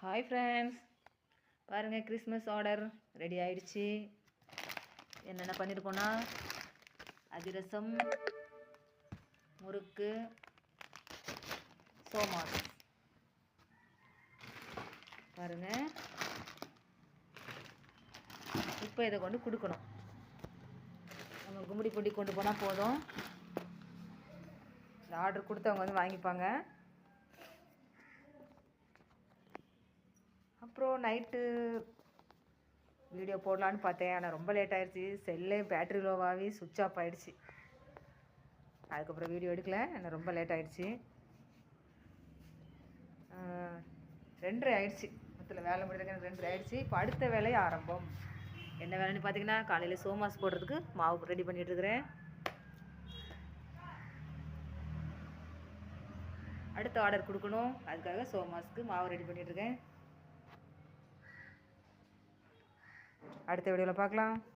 Hi friends, பாருங்கள் Christmas order ready ஆயிடுச்சு. என்னென்ன பண்ணியிருக்கோன்னா அதிரசம், முறுக்கு, சோமாஸ். பாருங்கள், இப்போ இதை கொண்டு கொடுக்கணும். நம்ம கும்படி பொடி கொண்டு போனால் போதும். இந்த ஆர்டர் கொடுத்தவங்க வந்து வாங்கிப்பாங்க. அப்புறம் நைட்டு வீடியோ போடலான்னு பார்த்தேன், ஆனால் ரொம்ப லேட் ஆகிடுச்சி. செல்லே பேட்ரி லோவாகி சுவிட்ச் ஆஃப் ஆகிடுச்சி. அதுக்கப்புறம் வீடியோ எடுக்கலை, ஆனால் ரொம்ப லேட் ஆகிடுச்சி. 2:30 ஆகிடுச்சி. மொத்தத்தில் வேலை முடிக்கிறதுக்கு 2:30 ஆகிடுச்சி. இப்போ அடுத்த வேலை ஆரம்பம். என்ன வேலைன்னு பார்த்தீங்கன்னா, காலையில் சோமாஸ் போடுறதுக்கு மாவு ரெடி பண்ணிகிட்ருக்கிறேன். அடுத்த ஆர்டர் கொடுக்கணும், அதுக்காக சோமாஸ்க்கு மாவு ரெடி பண்ணிகிட்ருக்கேன். அடுத்த வீடியோவில் பார்க்கலாம்.